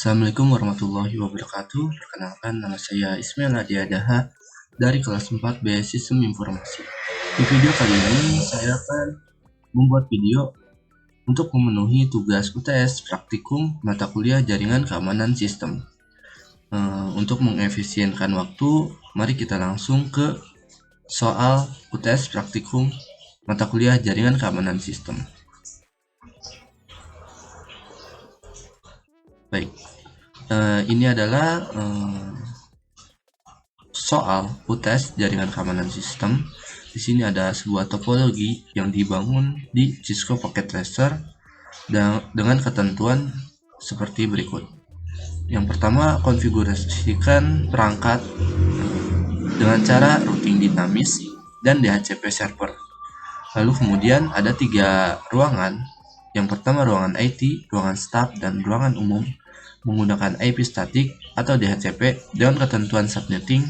Assalamualaikum warahmatullahi wabarakatuh. Perkenalkan, nama saya Ismail Adiadaha dari kelas 4 B Sistem Informasi. Di video kali ini saya akan membuat video untuk memenuhi tugas UTS praktikum mata kuliah Jaringan Keamanan Sistem. Untuk mengefisienkan waktu, mari kita langsung ke soal UTS praktikum mata kuliah Jaringan Keamanan Sistem. Baik, ini adalah soal UTS Jaringan Keamanan Sistem. Di sini ada sebuah topologi yang dibangun di Cisco Packet Tracer dengan ketentuan seperti berikut. Yang pertama, konfigurasikan perangkat dengan cara routing dinamis dan DHCP server. Lalu kemudian ada 3 ruangan. Yang pertama ruangan IT, ruangan staff, dan ruangan umum menggunakan IP statik atau DHCP dengan ketentuan subnetting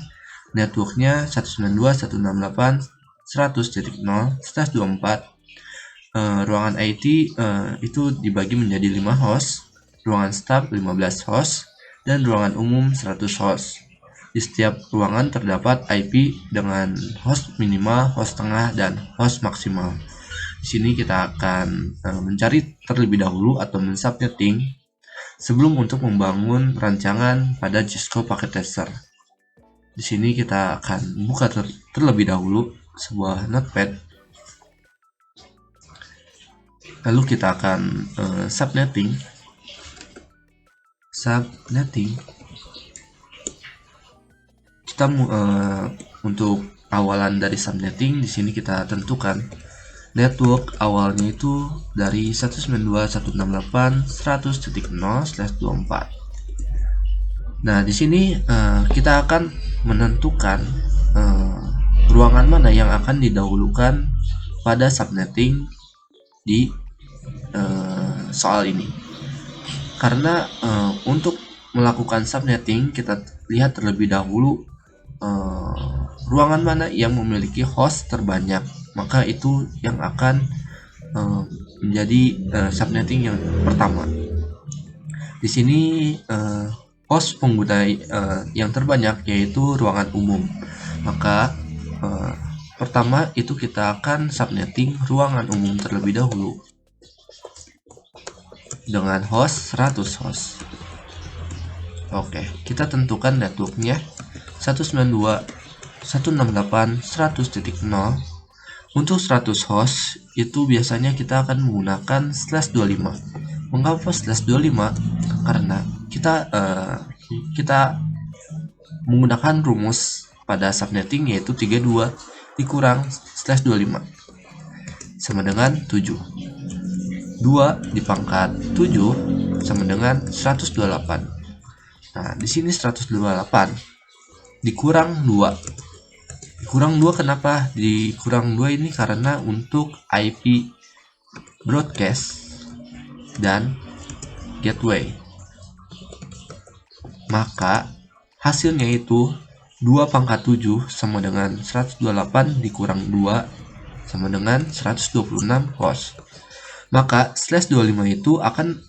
networknya 192.168.100.0/24. Ruangan IT itu dibagi menjadi 5 host, ruangan staff 15 host, dan ruangan umum 100 host. Di setiap ruangan terdapat IP dengan host minimal, host tengah, dan host maksimal. Di sini kita akan mencari terlebih dahulu atau mensubnetting sebelum untuk membangun rancangan pada Cisco Packet Tracer. Di sini kita akan buka terlebih dahulu sebuah notepad. Lalu kita akan subnetting. Kita untuk awalan dari subnetting di sini kita tentukan network awalnya itu dari 192.168.100.0/24. Nah, di sini kita akan menentukan ruangan mana yang akan didahulukan pada subnetting di soal ini. Karena untuk melakukan subnetting kita lihat terlebih dahulu ruangan mana yang memiliki host terbanyak, maka itu yang akan menjadi subnetting yang pertama. Di sini host pengguna yang terbanyak yaitu ruangan umum, maka pertama itu kita akan subnetting ruangan umum terlebih dahulu dengan host 100 host. Oke, kita tentukan networknya 192.168.100.0. Untuk 100 host itu biasanya kita akan menggunakan /25. Mengapa /25? Karena kita menggunakan rumus pada subnetting yaitu 32 dikurang /25 sama dengan 7. 2 dipangkat 7 sama dengan 128. Nah, di sini 128 dikurang 2. Dikurang 2 kenapa? Dikurang 2 ini karena untuk IP broadcast dan gateway. Maka hasilnya itu 2 pangkat 7 sama dengan 128 dikurang 2 sama dengan 126 host. Maka /25 itu akan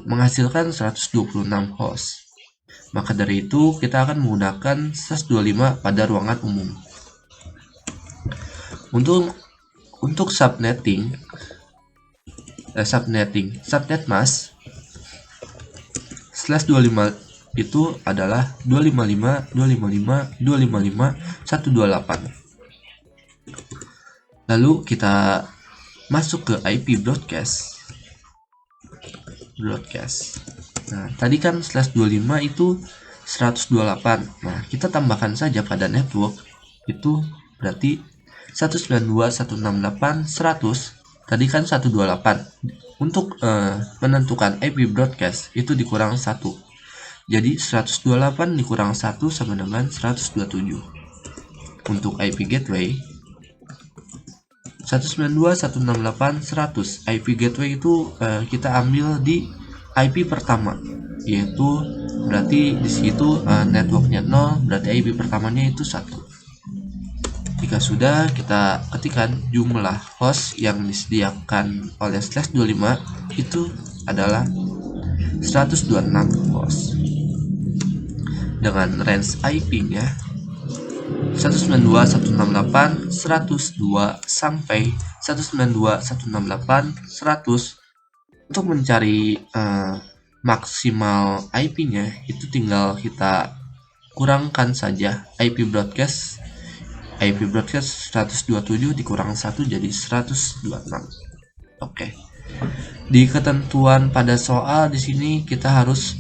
menghasilkan 126 host. Maka dari itu kita akan menggunakan /25 pada ruangan umum. Untuk subnet mask /25 itu adalah 255.255.255.128. Lalu kita masuk ke IP broadcast. Nah, tadi kan /25 itu 128. Nah, kita tambahkan saja pada network itu berarti 192.168.100. Tadi kan 128. Untuk menentukan IP broadcast itu dikurang 1. Jadi 128 dikurang 1 sama dengan 127. Untuk IP gateway 192.168.100. IP gateway itu kita ambil di IP pertama, yaitu berarti di situ networknya 0, berarti IP pertamanya itu 1. Jika sudah, kita ketikkan jumlah host yang disediakan oleh /25 itu adalah 126 host dengan range IP-nya 192.168.102 sampai 192.168.100. Untuk mencari maksimal IP-nya itu tinggal kita kurangkan saja IP broadcast 127 dikurang 1 jadi 126. Oke. Di ketentuan pada soal di sini kita harus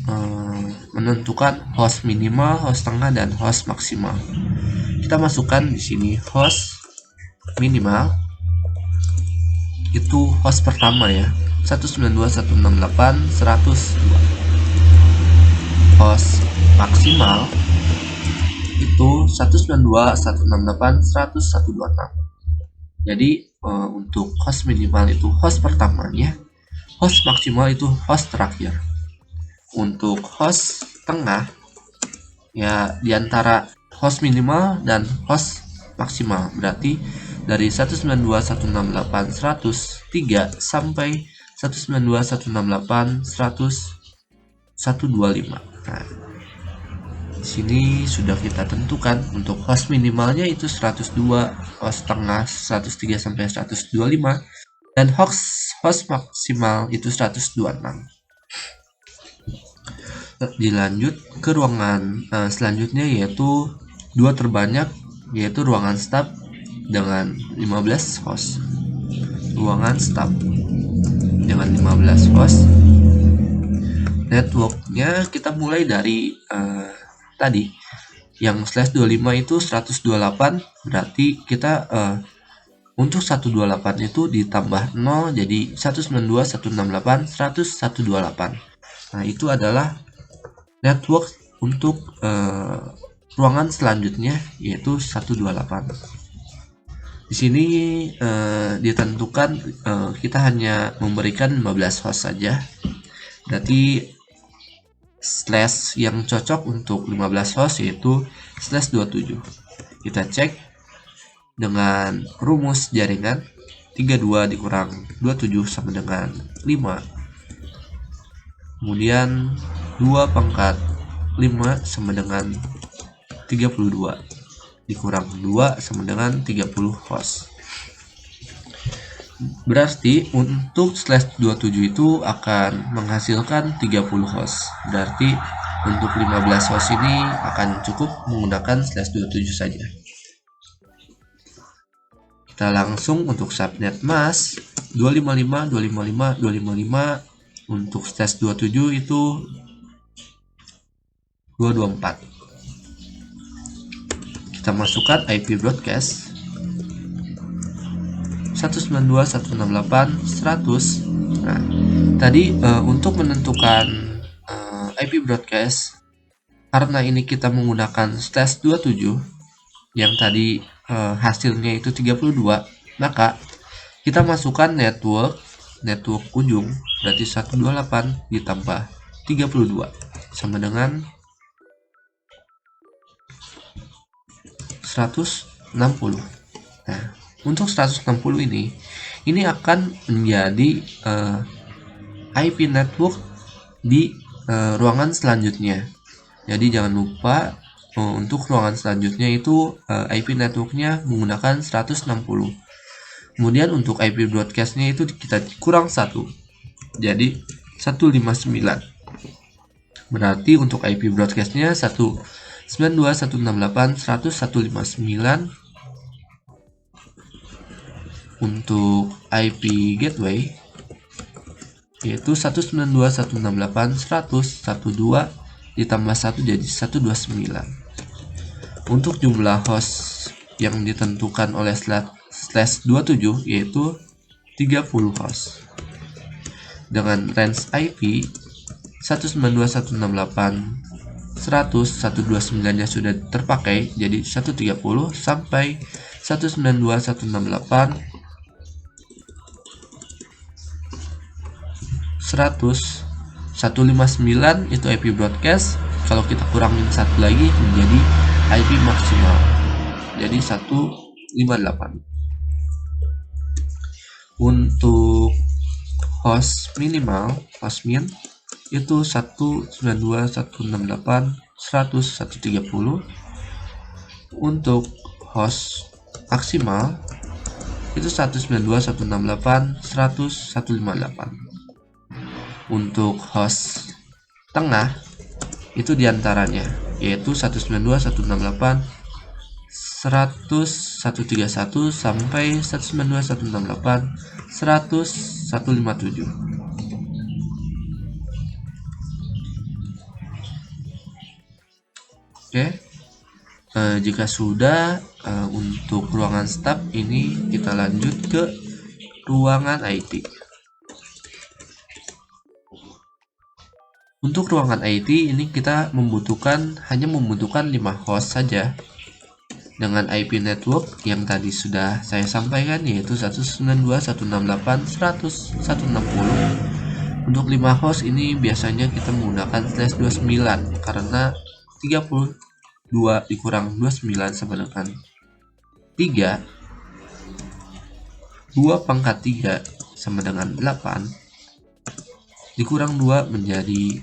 menentukan host minimal, host tengah, dan host maksimal. Kita masukkan di sini host minimal itu host pertama ya, 192.168.102. Host maksimal itu 192.168.126. Jadi untuk host minimal itu host pertamanya, host maksimal itu host terakhir. Untuk host tengah ya diantara host minimal dan host maksimal, berarti dari 192.168.103 sampai 192.168.125. Nah, di sini sudah kita tentukan untuk host minimalnya itu 102, host tengah 103 sampai 125, dan host maksimal itu 126. Dilanjut ke ruangan selanjutnya, yaitu dua terbanyak, yaitu ruangan staf dengan 15 host. Ruangan staf dengan 15 host. Networknya kita mulai dari tadi yang /25 itu 128, berarti kita untuk 128 itu ditambah 0 jadi 192.168.128. Nah, itu adalah network untuk ruangan selanjutnya, yaitu 128. Di sini ditentukan kita hanya memberikan 15 host saja. Berarti slash yang cocok untuk 15 host yaitu /27. Kita cek dengan rumus jaringan 32 dikurang 27 sama dengan 5. Kemudian 2 pangkat 5 sama dengan 32 dikurang 2 sama dengan 30 host. Berarti untuk /27 itu akan menghasilkan 30 host. Berarti untuk 15 host ini akan cukup menggunakan /27 saja. Kita langsung untuk subnet mask 255 255 255. Untuk /27 itu 224. Kita masukkan IP broadcast 192.168.100. Nah, tadi untuk menentukan IP broadcast, karena ini kita menggunakan /27 yang tadi hasilnya itu 32, maka kita masukkan network ujung, berarti 128 ditambah 32 sama dengan 160. Nah, untuk 160 ini akan menjadi IP network di ruangan selanjutnya. Jadi jangan lupa untuk ruangan selanjutnya itu IP networknya menggunakan 160. Kemudian untuk IP broadcastnya itu kita kurang 1, jadi 159. Berarti untuk IP broadcastnya 192.168.100.159. Untuk IP gateway yaitu 192.168.100.102 ditambah 1 jadi 129. Untuk jumlah host yang ditentukan oleh /27 yaitu 30 host. Dengan range IP 192.168.100.129 nya sudah terpakai, jadi 130 sampai 192.168.100.159 itu IP broadcast. Kalau kita kurangin satu lagi menjadi IP maksimal, jadi 158. Untuk host minimal, host min itu 192.168.100.130. Untuk host maksimal itu 192.168.100.158. Untuk host tengah itu diantaranya yaitu 192.168.100.131 sampai 192.168.100.157. Oke. Jika sudah, untuk ruangan staf ini kita lanjut ke ruangan IT. Untuk ruangan IT ini kita hanya membutuhkan 5 host saja dengan IP network yang tadi sudah saya sampaikan, yaitu 192.168.100.160. Untuk 5 host ini biasanya kita menggunakan /29 karena 32 dikurang 29 sama dengan 3, 2 pangkat 3 sama dengan 8, dikurang 2 menjadi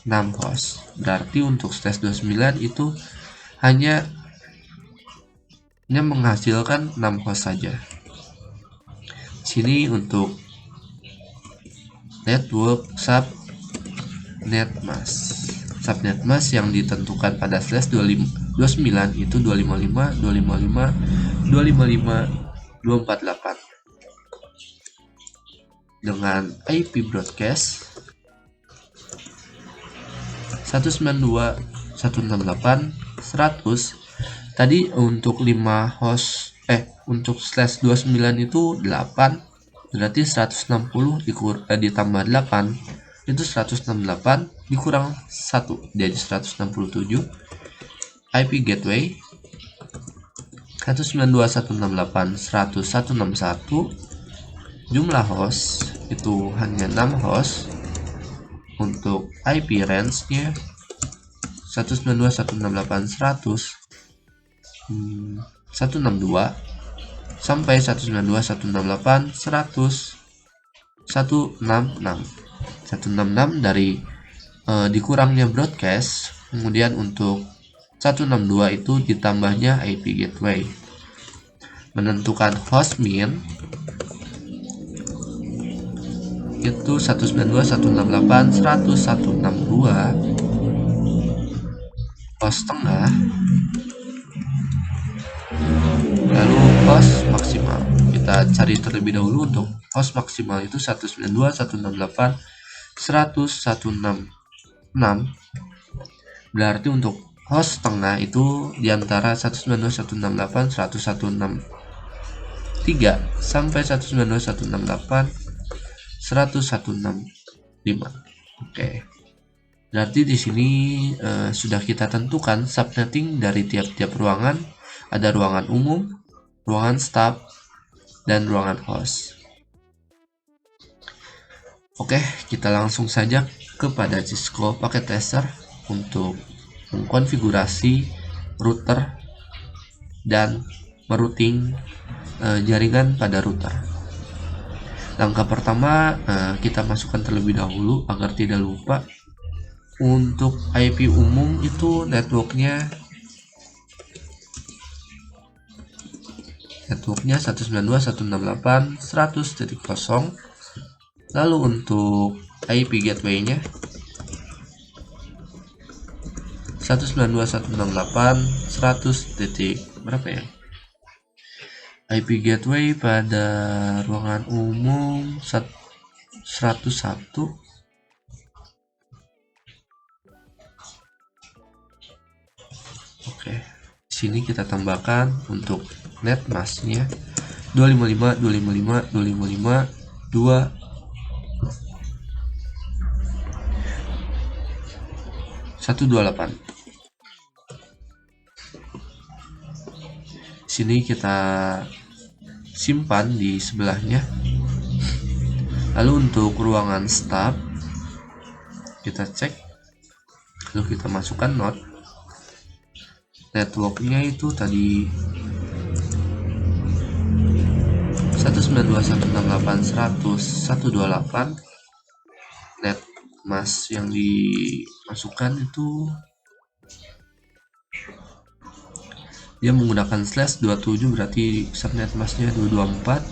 6 host. Berarti untuk /29 itu hanya menghasilkan 6 host saja. Sini untuk network subnetmask yang ditentukan pada /29 itu 255, 255, 255, 248 dengan IP broadcast 192.168.100. Tadi untuk 5 host untuk /29 itu 8, berarti 160 ditambah 8 itu 168 dikurang 1 jadi 167. IP gateway 192.168.100.161. Jumlah host itu hanya 6 host. Untuk IP range nya 192.168.100 162 sampai 192.168.100.166 dari dikurangnya broadcast. Kemudian untuk 162 itu ditambahnya IP gateway. Menentukan host min itu 192.168.100.162. Host tengah, lalu host maksimal. Kita cari terlebih dahulu. Untuk host maksimal itu 192.168.100.166. Berarti untuk host tengah itu diantara 192.168.100.163 sampai 192.168.100.165. Oke. Berarti di sini sudah kita tentukan subnetting dari tiap-tiap ruangan. Ada ruangan umum, ruangan staff, dan ruangan host. Oke, kita langsung saja kepada Cisco Packet Tracer untuk mengkonfigurasi router dan merouting jaringan pada router. Langkah pertama, kita masukkan terlebih dahulu agar tidak lupa. Untuk IP umum itu networknya 192.168.100.0. Lalu untuk IP gateway-nya 192.168.100. berapa ya? IP gateway pada ruangan umum 101. Oke, sini kita tambahkan untuk net masknya 255, 255, 255, 2 128. Sini kita simpan di sebelahnya. Lalu untuk ruangan staff kita cek, lalu kita masukkan node. Networknya itu tadi 192.168.100.128. mask yang dimasukkan itu dia menggunakan /27, berarti subnet masknya 224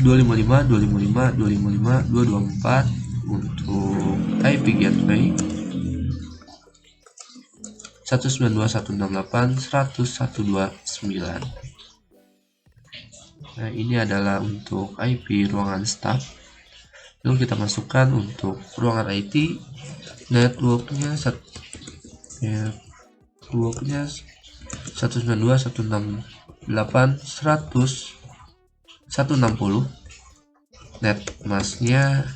255 255 255 224 untuk IP gateway 192.168.100.129. Nah, ini adalah untuk IP ruangan staff. Lalu kita masukkan untuk ruangan IT, networknya 192.168.100.160, net masknya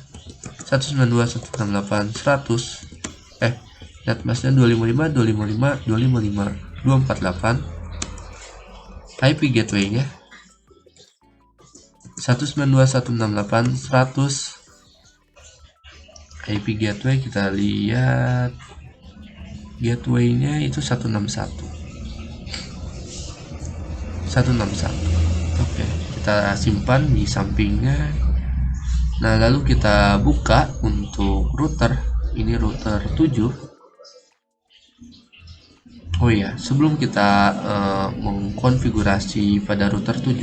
192.168.100, net masknya 255 255 255 248, IP gateway-nya 192.168.100. IP gateway kita lihat gateway-nya itu 161. Oke, kita simpan di sampingnya. Nah, lalu kita buka untuk router. Ini router 7. Oh iya, sebelum kita mengkonfigurasi pada router 7,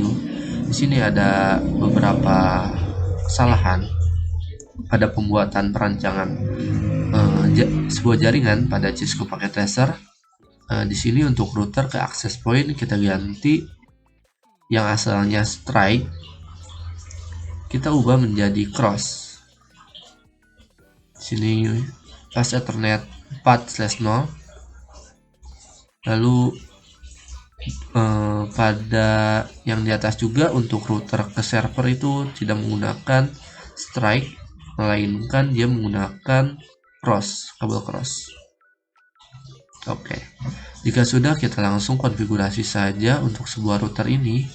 di sini ada beberapa kesalahan pada pembuatan perancangan sebuah jaringan pada Cisco Packet Tracer. Di sini untuk router ke access point kita ganti yang asalnya strike, kita ubah menjadi cross. Sini pas Ethernet 4/0. Lalu pada yang di atas juga untuk router ke server itu tidak menggunakan strike, melainkan dia menggunakan cross, kabel cross. Oke, jika sudah, kita langsung konfigurasi saja untuk sebuah router ini.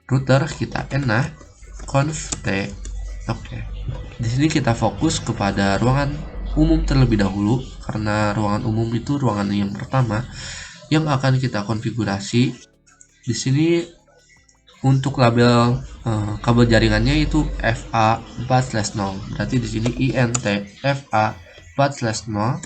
Router kita enak conf t. Oke, di sini kita fokus kepada ruangan umum terlebih dahulu, karena ruangan umum itu ruangan yang pertama yang akan kita konfigurasi. Di sini untuk label kabel jaringannya itu FA4/0. Berarti di sini INT FA4/0.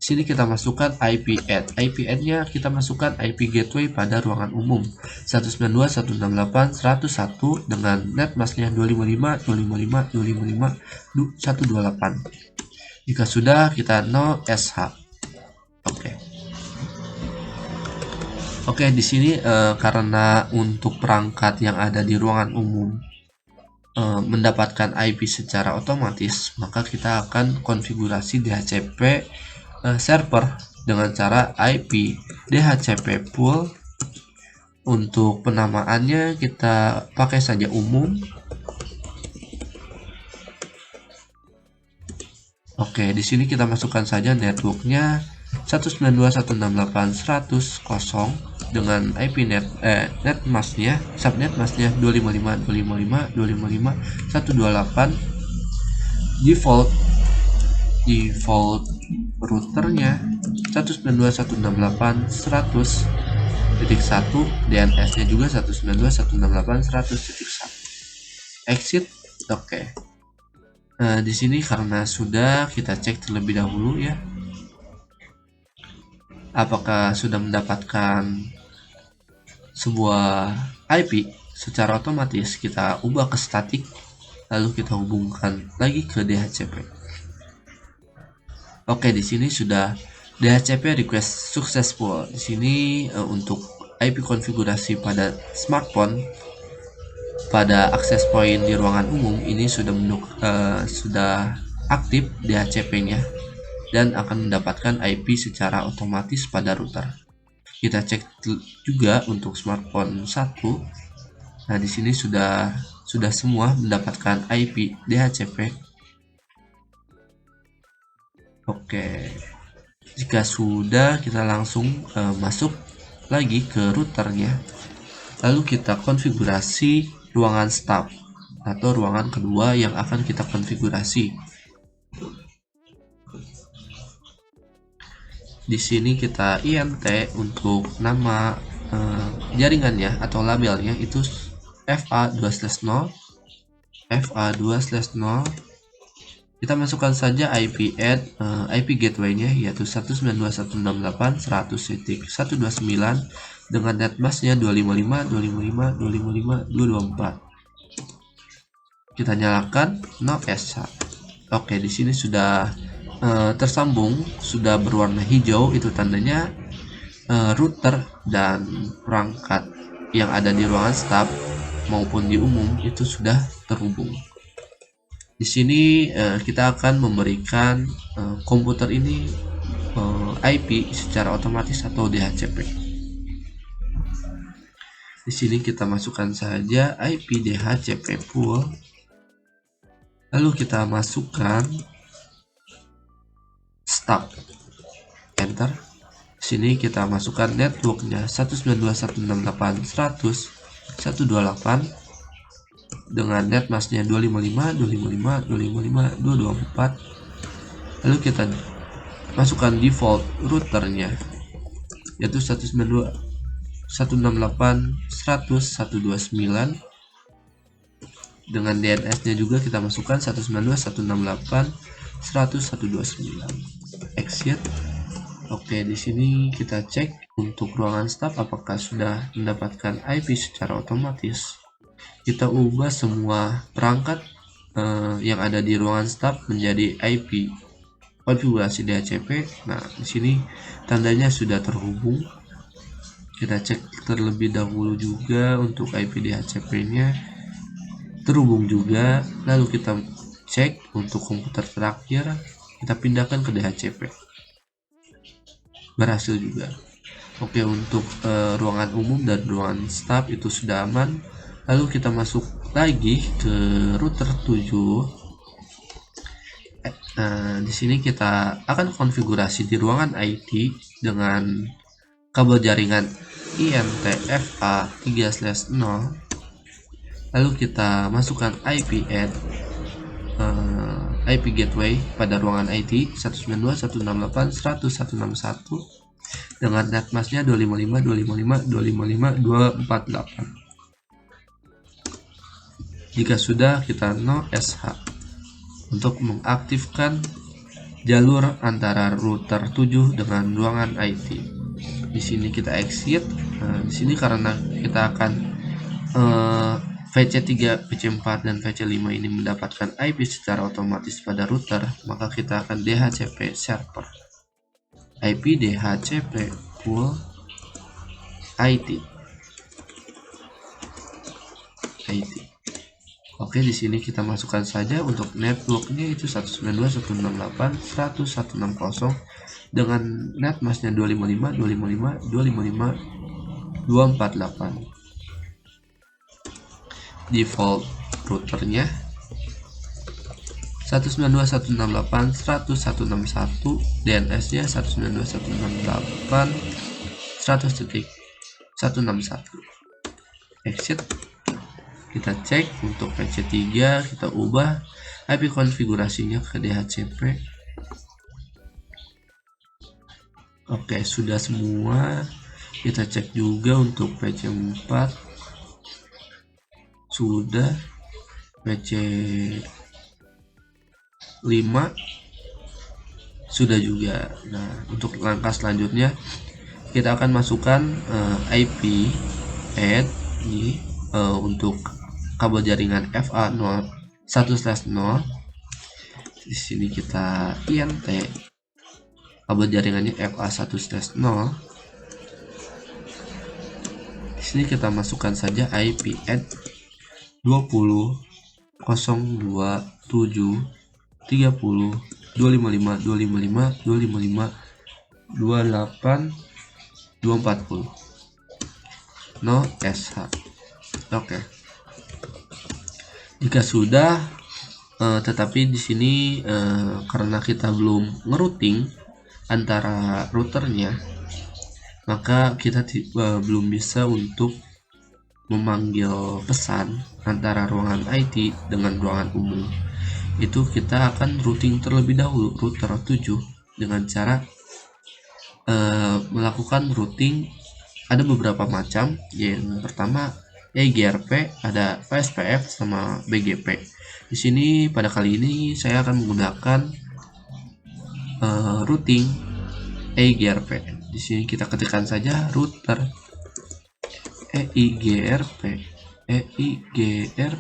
Sini kita masukkan IP add. IP add-nya kita masukkan IP gateway pada ruangan umum 192.168.101 dengan net masknya 255 255 255 128. Jika sudah, kita no SH. Oke, di sini karena untuk perangkat yang ada di ruangan umum mendapatkan IP secara otomatis, maka kita akan konfigurasi DHCP server dengan cara IP DHCP pool. Untuk penamaannya kita pakai saja umum. Oke, di sini kita masukkan saja networknya 192.168.100 dengan IP net masknya, subnet masknya 255 255 255 128. Default routernya 192.168.100.1, DNS-nya juga 192.168.100.1. Exit. Oke. Di sini karena sudah, kita cek terlebih dahulu ya, apakah sudah mendapatkan sebuah IP secara otomatis. Kita ubah ke static, lalu kita hubungkan lagi ke DHCP. Oke, di sini sudah DHCP request successful. Di sini untuk IP konfigurasi pada smartphone pada access point di ruangan umum ini sudah aktif DHCP-nya dan akan mendapatkan IP secara otomatis pada router. Kita cek juga untuk smartphone 1. Nah, di sini sudah semua mendapatkan IP DHCP. Oke, jika sudah, kita langsung masuk lagi ke routernya, lalu kita konfigurasi ruangan staff atau ruangan kedua yang akan kita konfigurasi. Di sini kita INT untuk nama jaringannya atau labelnya itu FA2/0, FA2/0. Kita masukkan saja IP IP gateway-nya, yaitu 192.168.100.129 dengan net mask-nya 255, 255, 255, 224. Kita nyalakan no SH. Oke, di sini sudah tersambung, sudah berwarna hijau, itu tandanya router dan perangkat yang ada di ruangan staf maupun di umum itu sudah terhubung. Di sini kita akan memberikan komputer ini IP secara otomatis atau DHCP. Di sini kita masukkan saja IP DHCP pool. Lalu kita masukkan start. Enter. Di sini kita masukkan networknya 192.168.100.128 dengan net masknya 255, 255, 255, 224. Lalu kita masukkan default routernya, yaitu 192.168.100.129 dengan DNS-nya juga kita masukkan 192.168.100.129. Exit. Oke, di sini kita cek untuk ruangan staf apakah sudah mendapatkan IP secara otomatis. Kita ubah semua perangkat yang ada di ruangan staf menjadi IP konfigurasi DHCP. Nah, di sini tandanya sudah terhubung. Kita cek terlebih dahulu juga untuk IP DHCP-nya terhubung juga. Lalu kita cek untuk komputer terakhir, kita pindahkan ke DHCP. Berhasil juga. Oke, untuk ruangan umum dan ruangan staf itu sudah aman. Lalu kita masuk lagi ke router 7. Di sini kita akan konfigurasi di ruangan IT dengan kabel jaringan INT-FA 3/0. Lalu kita masukkan IP gateway pada ruangan IT 192.168.100.161 dengan net mask-nya 255, 255, 255, 248. Jika sudah, kita no SH untuk mengaktifkan jalur antara router 7 dengan ruangan IT. Di sini kita exit. Di sini karena kita akan VC3, VC4 dan VC5 ini mendapatkan IP secara otomatis pada router, maka kita akan DHCP server. IP DHCP pool IT. Oke, di sini kita masukkan saja untuk networknya itu 192.168.100.160 dengan net masknya 255, 255, 255, 248. Default routernya 192.168.100.161, DNS-nya 192.168.100.161. Exit. Kita cek untuk VC3, kita ubah IP konfigurasinya ke DHCP. Oke, sudah semua. Kita cek juga untuk VC4 sudah, VC5 sudah juga. Nah, untuk langkah selanjutnya kita akan masukkan IP add ini untuk kabel jaringan FA 1/0. Di sini kita INT kabel jaringannya FA 1/0. Di sini kita masukkan saja IP add 20.0.20.255.255.255.248.240. No SH. Oke. Jika sudah, tetapi di sini karena kita belum ngerouting antara routernya, maka kita belum bisa untuk memanggil pesan antara ruangan IT dengan ruangan umum. Itu kita akan routing terlebih dahulu router 7 dengan cara melakukan routing. Ada beberapa macam. Yang pertama eGRP, ada VSPF sama BGP. Di sini pada kali ini saya akan menggunakan routing eGRP. Di sini kita ketikkan saja router eIGRP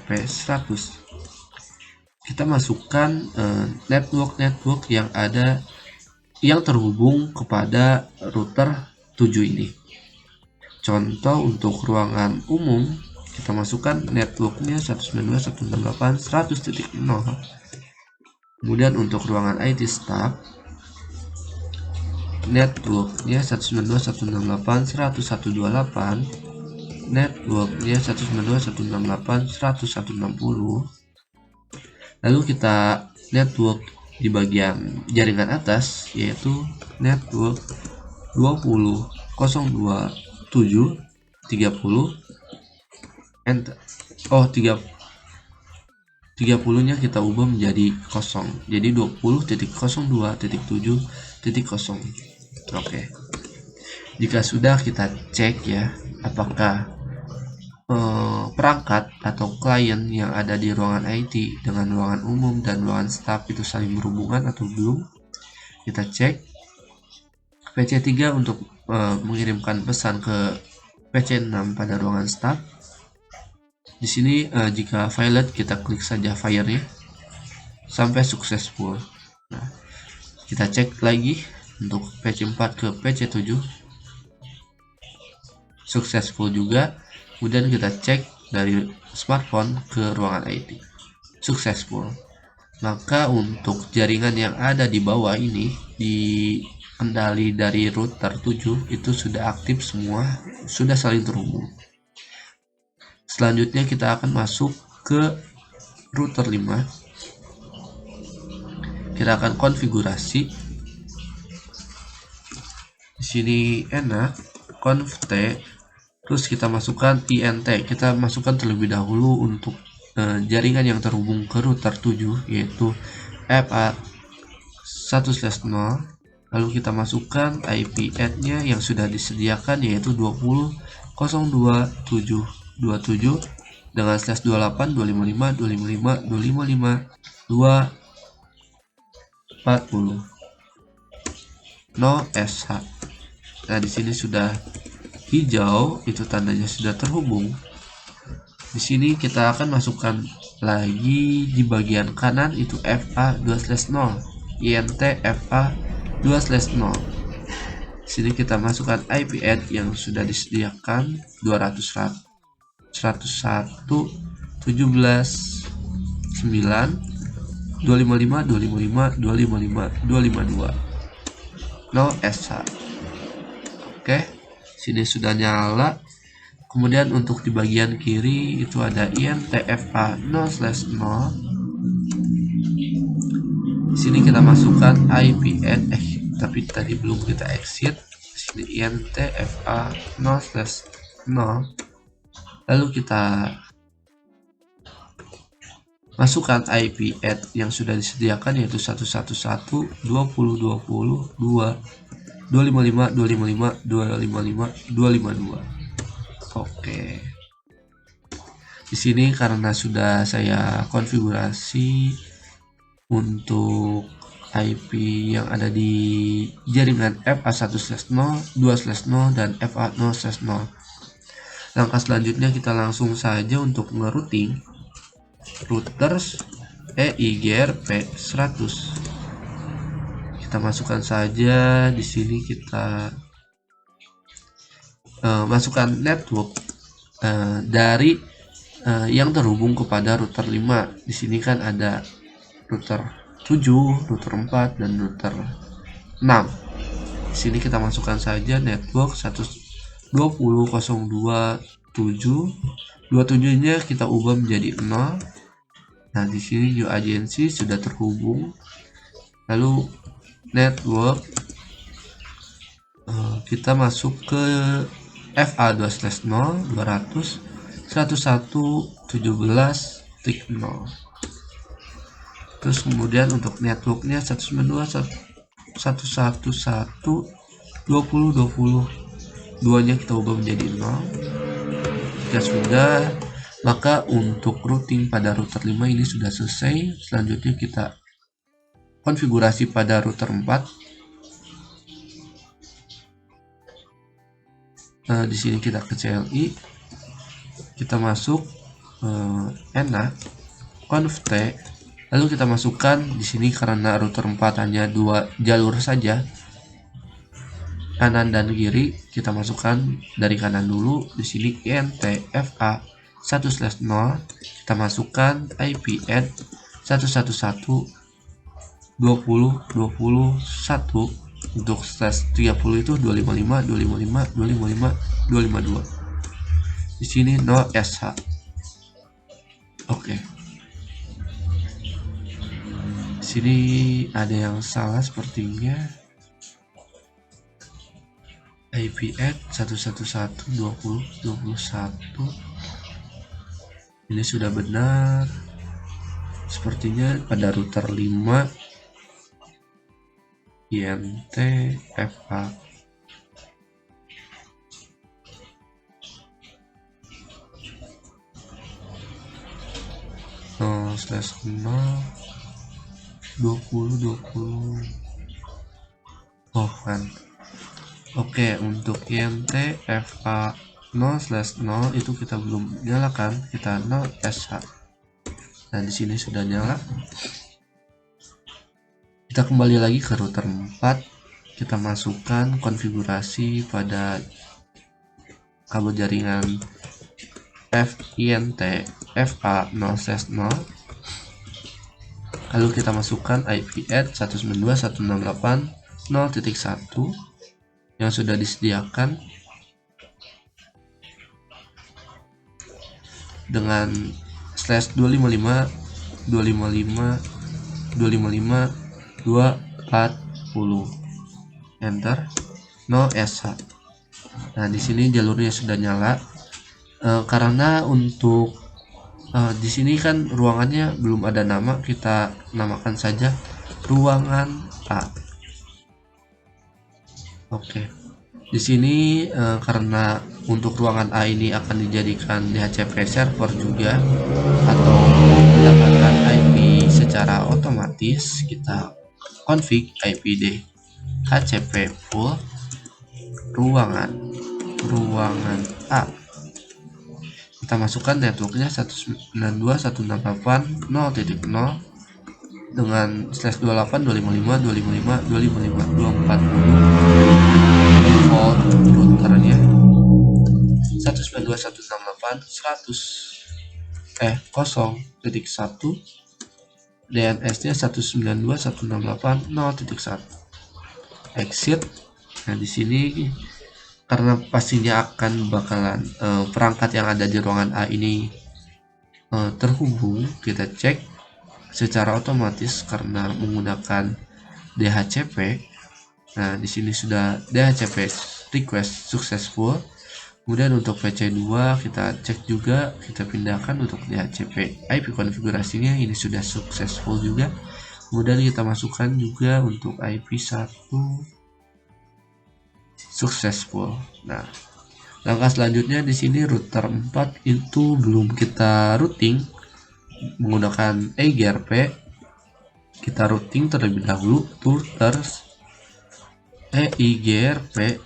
100. Kita masukkan network yang terhubung kepada router 7 ini. Contoh untuk ruangan umum, kita masukkan networknya 192.168.100.0. Kemudian untuk ruangan IT staff, networknya 192.168.101.28, networknya 192.168.101.60. Lalu kita network di bagian jaringan atas, yaitu network 20.027.30 enter. 30 nya kita ubah menjadi 0, jadi 20.02.7.0. Oke. Jika sudah, kita cek ya apakah perangkat atau klien yang ada di ruangan IT dengan ruangan umum dan ruangan staff itu saling berhubungan atau belum. Kita cek PC3 untuk mengirimkan pesan ke PC6 pada ruangan staff. Di sini jika violet, kita klik saja fire-nya sampai successful. Nah, kita cek lagi untuk PC4 ke PC7, successful juga. Kemudian kita cek dari smartphone ke ruangan IT, successful. Maka untuk jaringan yang ada di bawah ini, di kendali dari router 7 itu sudah aktif semua, sudah saling terhubung. Selanjutnya kita akan masuk ke router 5. Kita akan konfigurasi. Di sini enak, conft, terus kita masukkan INT. Kita masukkan terlebih dahulu untuk jaringan yang terhubung ke router 7, yaitu FA 1/0. Lalu kita masukkan IP add-nya yang sudah disediakan, yaitu 20.027.27 dengan /28 255 255 255 240 no SH. Nah, di sini sudah hijau, itu tandanya sudah terhubung. Di sini kita akan masukkan lagi di bagian kanan, itu FA 2/0, INT FA 2/0. Di sini kita masukkan IP add yang sudah disediakan 200.101.17.9 255 255 255 252 no SH. Oke, sini sudah nyala. Kemudian untuk di bagian kiri itu ada INTFA 0/0. Di sini kita masukkan IP add, tapi tadi belum kita exit. Di sini INTFA 0/0. Lalu kita masukkan IP add yang sudah disediakan, yaitu 111.20.20.2 255 255 255 252. Oke. Di sini karena sudah saya konfigurasi untuk IP yang ada di jaringan FA 1/0, 2/0 dan FA 0/0. Langkah selanjutnya kita langsung saja untuk ngerouting routers eIGRP 100. Kita masukkan saja di sini, kita masukkan network dari yang terhubung kepada router 5. Di sini kan ada router 7, router 4 dan router 6. Di sini kita masukkan saja network 120.027.27-nya kita ubah menjadi 0. Nah, di sini new agency sudah terhubung. Lalu network kita masuk ke FA 2/0 200 101.17.0. Terus kemudian untuk networknya 192.111.20.20 2-nya kita ubah menjadi 0. Jika sudah, maka untuk routing pada router 5 ini sudah selesai. Selanjutnya kita konfigurasi pada router 4. Di sini kita ke CLI, kita masuk ENA conf t, lalu kita masukkan di sini karena router 4 hanya 2 jalur saja, kanan dan kiri, kita masukkan dari kanan dulu. Di sini int fa 1/0, kita masukkan IP add 111.20.21. Untuk /30 itu 255.255.255.252. Di sini no sh. Oke. Di sini ada yang salah sepertinya. IP add 111.20.21. Ini sudah benar. Sepertinya pada router 5 int fa 0/0 2020. Oh kan. Oke, untuk int fa 0/0 itu kita belum nyalakan, kita no sh. Nah, di sini sudah nyala. Kita kembali lagi ke router 4, kita masukkan konfigurasi pada kabel jaringan int fa 0/0, lalu kita masukkan IP add 192.168.0.1 yang sudah disediakan dengan /255.255.240, enter, no sh. Nah, di sini jalurnya sudah nyala. Karena untuk di sini kan ruangannya belum ada nama, kita namakan saja ruangan A. Oke. Di sini karena untuk ruangan A ini akan dijadikan DHCP server juga atau mendapatkan IP secara otomatis, kita config IP DHCP full ruangan A. Kita masukkan networknya 192.168.0.0 dengan /28.255.255.255.240. Routernya 192.168.100.0.1, DNS-nya 192.168.0.1. Exit. Nah, di sini karena pastinya akan bakalan perangkat yang ada di ruangan A ini terhubung, kita cek secara otomatis karena menggunakan DHCP. Nah, di sini sudah DHCP request successful. Kemudian untuk PC2 kita cek juga, kita pindahkan untuk DHCP IP konfigurasinya ini sudah successful juga. Kemudian kita masukkan juga untuk IP1 successful. Nah, langkah selanjutnya di sini router 4 itu belum kita routing menggunakan egrp. Kita routing terlebih dahulu routers egrp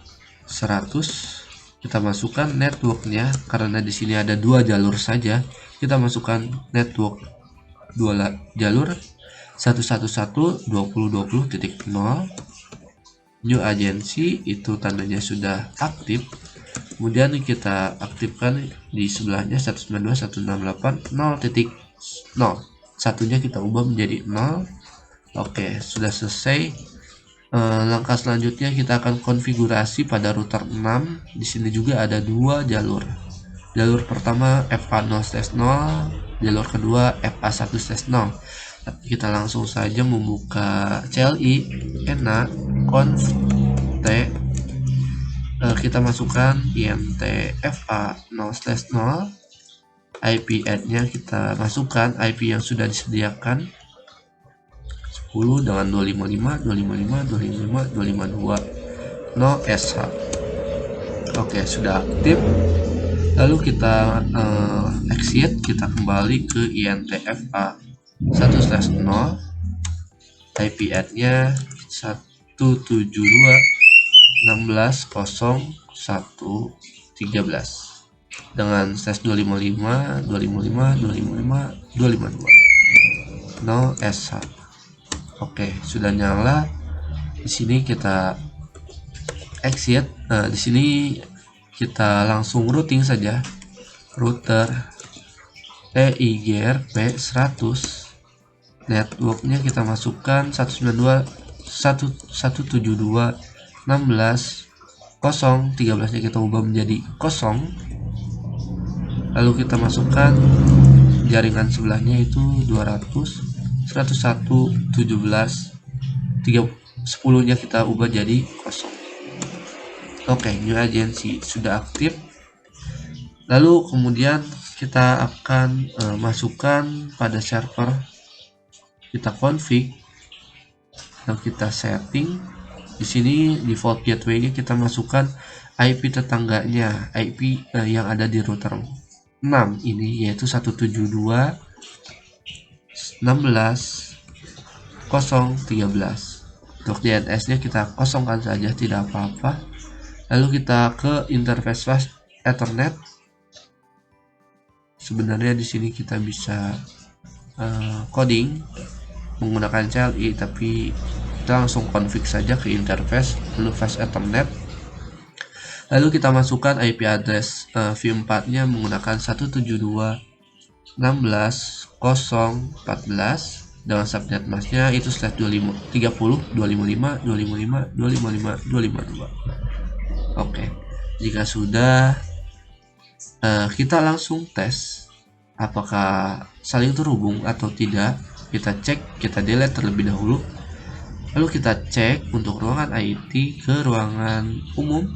100. Kita masukkan networknya karena di sini ada 2 jalur saja. Kita masukkan network 2 jalur 111.20.20.0. New agency itu tandanya sudah aktif. Kemudian kita aktifkan di sebelahnya 192.168.0.0. Satunya kita ubah menjadi 0. Oke, sudah selesai. Langkah selanjutnya kita akan konfigurasi pada router 6. Di sini juga ada 2 jalur. Jalur pertama FA0/0, jalur kedua FA1/0. Kita langsung saja membuka CLI ENA conf t. Kita masukkan int fa 0/0, IP add-nya kita masukkan IP yang sudah disediakan 10 dengan 255.255.255.252 no sh. Oke, sudah aktif. Lalu kita exit, kita kembali ke INTFA 1/0, IP add-nya 172.16.01.13 dengan /255, 255, 255, 252, no SH. Oke, sudah nyala. Di sini kita exit. Nah, di sini kita langsung routing saja. Router EIGRP 100. Networknya kita masukkan 172.172.16.013 nya kita ubah menjadi 0. Lalu kita masukkan jaringan sebelahnya itu 200, 101, 17, 10 nya kita ubah jadi 0. Oke, new agency sudah aktif. Lalu kemudian kita akan masukkan pada server, kita config dan kita setting. Di sini default gateway-nya kita masukkan IP tetangganya, IP yang ada di router 6 ini, yaitu 172.16.013. Untuk DNS-nya kita kosongkan saja, tidak apa-apa. Lalu kita ke interface flash Ethernet. Sebenarnya di sini kita bisa coding menggunakan CLI, tapi kita langsung config saja ke interface lalu flash Ethernet. Lalu kita masukkan IP address v4 nya menggunakan 172.16.014 dengan subnet masknya itu /30, 255, 255, 255, 252. Oke, jika sudah kita langsung tes apakah saling terhubung atau tidak. Kita cek, kita delete terlebih dahulu. Lalu kita cek untuk ruangan IT ke ruangan umum,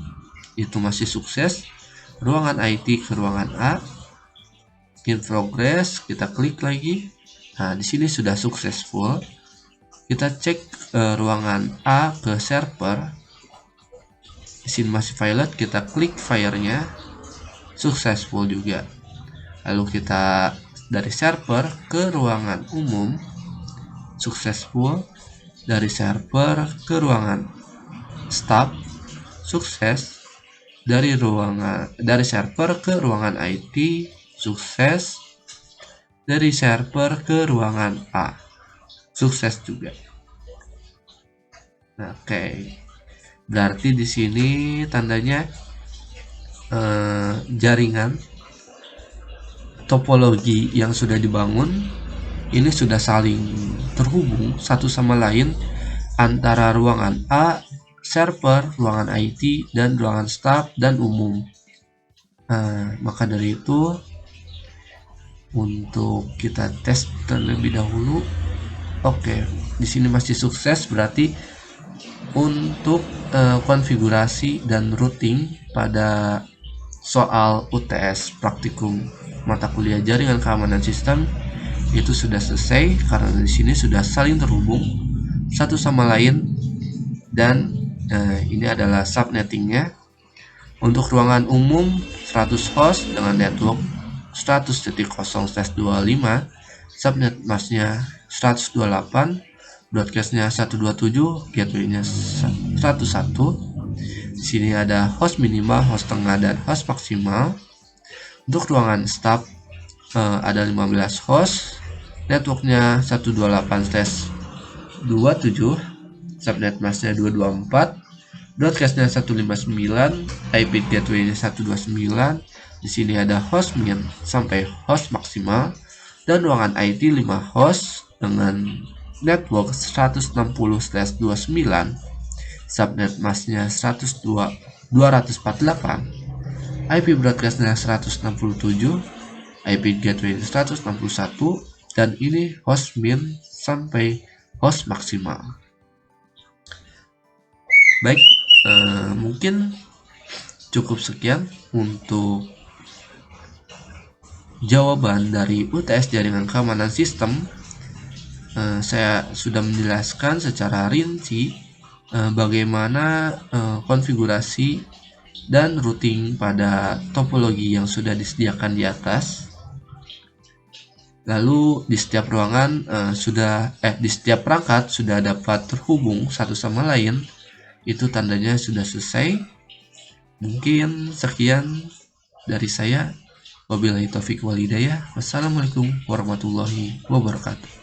itu masih sukses. Ruangan IT ke ruangan A, in progress, kita klik lagi. Nah, di sini sudah successful. Kita cek ruangan A ke server, di sini masih violet, kita klik fire-nya, successful juga. Lalu kita dari server ke ruangan umum, successful. Dari server ke ruangan staff, sukses. Dari server ke ruangan IT, sukses. Dari server ke ruangan A, sukses juga. Oke, berarti di sini tandanya jaringan topologi yang sudah dibangun ini sudah saling terhubung satu sama lain antara ruangan A, server, ruangan IT, dan ruangan staff dan umum. Maka dari itu untuk kita tes terlebih dahulu. Oke, di sini masih sukses, berarti untuk konfigurasi dan routing pada soal UTS praktikum mata kuliah jaringan keamanan sistem itu sudah selesai karena di sini sudah saling terhubung satu sama lain dan ini adalah subnettingnya. Untuk ruangan umum 100 host dengan network 100.0/25, subnet masknya 128, broadcastnya 127, gateway-nya 101. Di sini ada host minimal, host tengah, dan host maksimal. Untuk ruangan staff ada 15 host, networknya 128/27, subnet masknya 224, broadcastnya 159, IP gateway-nya 129. Di sini ada host min sampai host maksimal, dan ruangan IT 5 host dengan network 160/29, subnet masknya 248, IP broadcastnya 167, IP gateway 161, dan ini host min sampai host maksimal. Baik, mungkin cukup sekian untuk jawaban dari UTS jaringan keamanan sistem. Saya sudah menjelaskan secara rinci bagaimana konfigurasi dan routing pada topologi yang sudah disediakan di atas. Lalu di setiap ruangan di setiap perangkat sudah dapat terhubung satu sama lain, itu tandanya sudah selesai. Mungkin sekian dari saya. Wabillahi taufiq wal hidayah. Wassalamualaikum warahmatullahi wabarakatuh.